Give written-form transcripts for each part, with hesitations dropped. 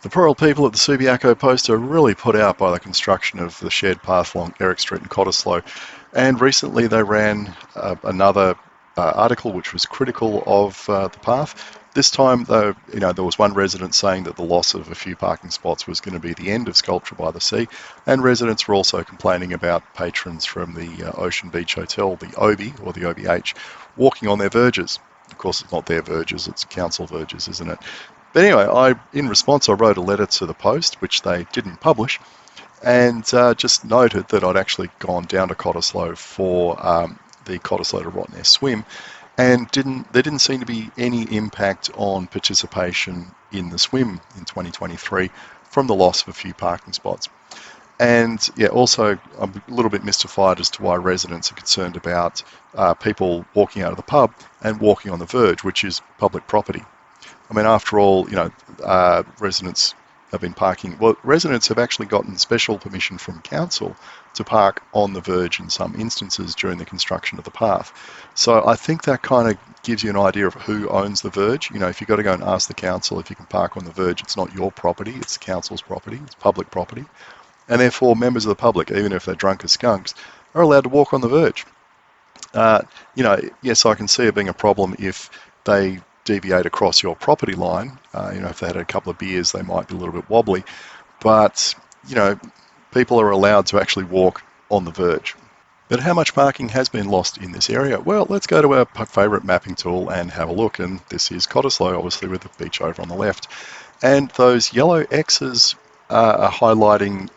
The poor old people at the Subiaco Post are really put out by the construction of the shared path along Eric Street and Cottesloe. And recently they ran another article which was critical of the path. This time, though, there was one resident saying that the loss of a few parking spots was going to be the end of Sculpture by the Sea, and residents were also complaining about patrons from the Ocean Beach Hotel, the OBI or the OBH, walking on their verges. Of course, it's not their verges; it's council verges, isn't it? But anyway, in response, I wrote a letter to the Post, which they didn't publish, and just noted that I'd actually gone down to Cottesloe for the Cottesloe to Rottnest swim, and there didn't seem to be any impact on participation in the swim in 2023 from the loss of a few parking spots. And yeah, also I'm a little bit mystified as to why residents are concerned about people walking out of the pub and walking on the verge, which is public property. I mean, after all, residents have been parking. Well, residents have actually gotten special permission from council to park on the verge in some instances during the construction of the path. So I think that kind of gives you an idea of who owns the verge. If you've got to go and ask the council if you can park on the verge, it's not your property, it's the council's property, it's public property. And therefore, members of the public, even if they're drunk as skunks, are allowed to walk on the verge. Yes, I can see it being a problem if they deviate across your property line. If they had a couple of beers, they might be a little bit wobbly, but people are allowed to actually walk on the verge. But how much parking has been lost in this area? Well, let's go to our favourite mapping tool and have a look. And this is Cottesloe, obviously, with the beach over on the left. And those yellow X's are highlighting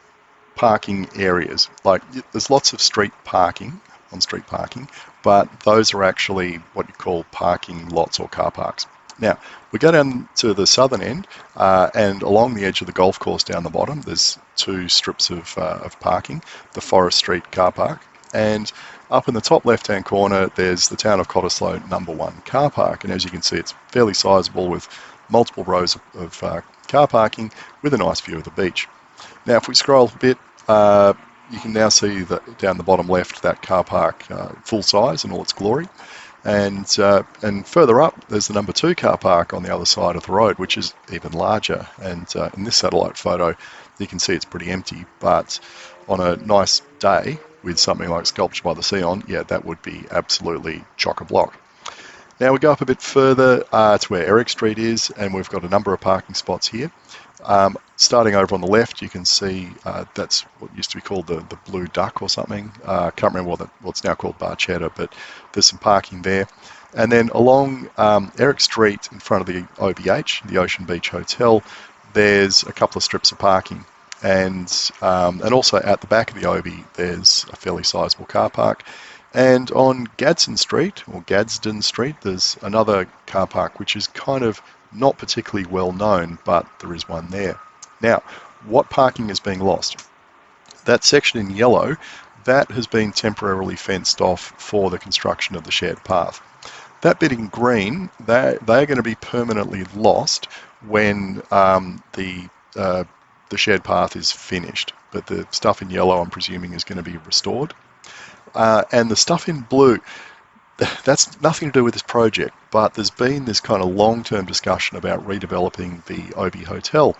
parking areas. Like, there's lots of street parking, on-street parking, but those are actually what you call parking lots or car parks. Now, we go down to the southern end, and along the edge of the golf course down the bottom, there's two strips of parking, the Forest Street car park, and up in the top left-hand corner, there's the Town of Cottesloe number 1 car park, and as you can see, it's fairly sizable with multiple rows of car parking with a nice view of the beach. Now, if we scroll a bit, you can now see that down the bottom left, that car park full size in all its glory. And further up, there's the number 2 car park on the other side of the road, which is even larger. And in this satellite photo, you can see it's pretty empty. But on a nice day with something like Sculpture by the Sea on, yeah, that would be absolutely chock-a-block. Now we go up a bit further to where Eric Street is, and we've got a number of parking spots here. Starting over on the left, you can see that's what used to be called the Blue Duck or something. I can't remember what's now called Barchetta, but there's some parking there. And then along Eric Street in front of the OBH, the Ocean Beach Hotel, there's a couple of strips of parking. And also at the back of the OB, there's a fairly sizable car park. And on Gadsden Street, there's another car park, which is kind of not particularly well known, but there is one there. Now, what parking is being lost? That section in yellow, that has been temporarily fenced off for the construction of the shared path. That bit in green, they're going to be permanently lost when the shared path is finished. But the stuff in yellow, I'm presuming, is going to be restored. And the stuff in blue, that's nothing to do with this project, but there's been this kind of long-term discussion about redeveloping the OB Hotel.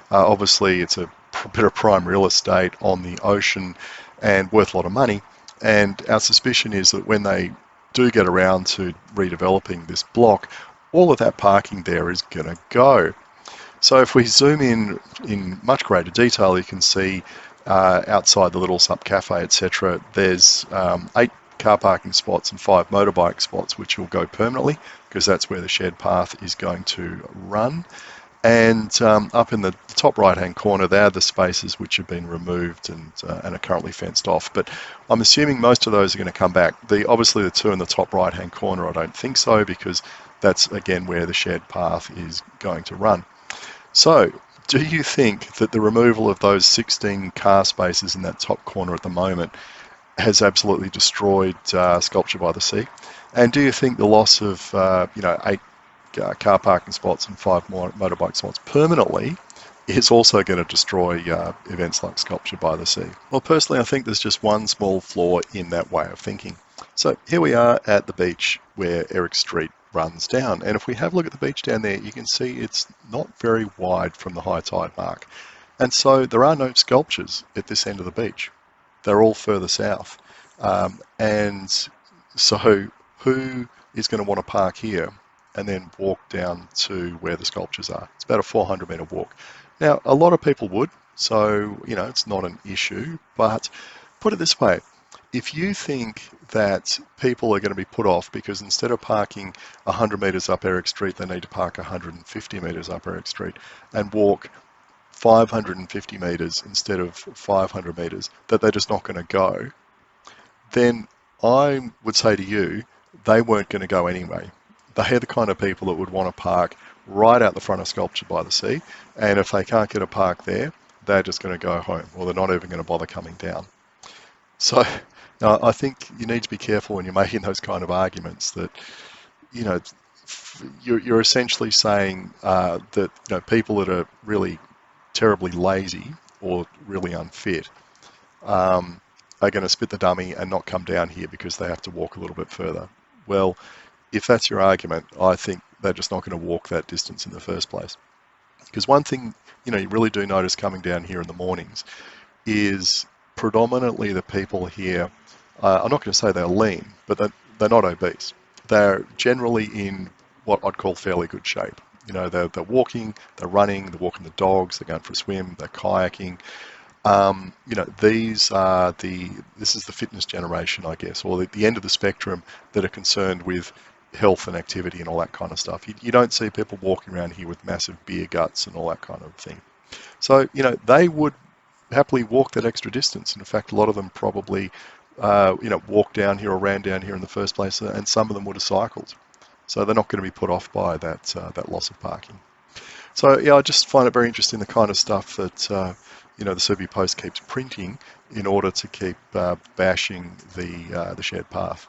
Obviously, it's a bit of prime real estate on the ocean and worth a lot of money. And our suspicion is that when they do get around to redeveloping this block, all of that parking there is going to go. So if we zoom in much greater detail, you can see outside the Little Sup Cafe, etc., there's 8 car parking spots and 5 motorbike spots, which will go permanently because that's where the shared path is going to run. And up in the top right-hand corner, there are the spaces which have been removed and are currently fenced off. But I'm assuming most of those are going to come back. Obviously, the 2 in the top right-hand corner, I don't think so, because that's, again, where the shared path is going to run. So, do you think that the removal of those 16 car spaces in that top corner at the moment has absolutely destroyed Sculpture by the Sea? And do you think the loss of 8 car parking spots and 5 more motorbike spots permanently is also going to destroy events like Sculpture by the Sea? Well, personally, I think there's just one small flaw in that way of thinking. So here we are at the beach where Eric Street runs down. And if we have a look at the beach down there, you can see it's not very wide from the high tide mark. And so there are no sculptures at this end of the beach. They're all further south. And so who is going to want to park here and then walk down to where the sculptures are? It's about a 400-meter walk. Now, a lot of people would, so, it's not an issue, but put it this way. If you think that people are going to be put off because instead of parking 100 metres up Eric Street, they need to park 150 metres up Eric Street and walk 550 metres instead of 500 metres, that they're just not going to go, then I would say to you, they weren't going to go anyway. They're the kind of people that would want to park right out the front of Sculpture by the Sea, and if they can't get a park there, they're just going to go home, or they're not even going to bother coming down. So I think you need to be careful when you're making those kind of arguments that, you're essentially saying that people that are really terribly lazy or really unfit are going to spit the dummy and not come down here because they have to walk a little bit further. Well, if that's your argument, I think they're just not going to walk that distance in the first place. Because one thing, you really do notice coming down here in the mornings is predominantly the people here, I'm not going to say they're lean, but they're not obese. They're generally in what I'd call fairly good shape. They're walking, they're running, they're walking the dogs, they're going for a swim, they're kayaking. This is the fitness generation, I guess, or the end of the spectrum that are concerned with health and activity and all that kind of stuff. You don't see people walking around here with massive beer guts and all that kind of thing. So, they would happily walk that extra distance. In fact, a lot of them probably, walked down here or ran down here in the first place, and some of them would have cycled. So they're not going to be put off by that loss of parking. So yeah, I just find it very interesting, the kind of stuff that the Subi Post keeps printing in order to keep bashing the shared path.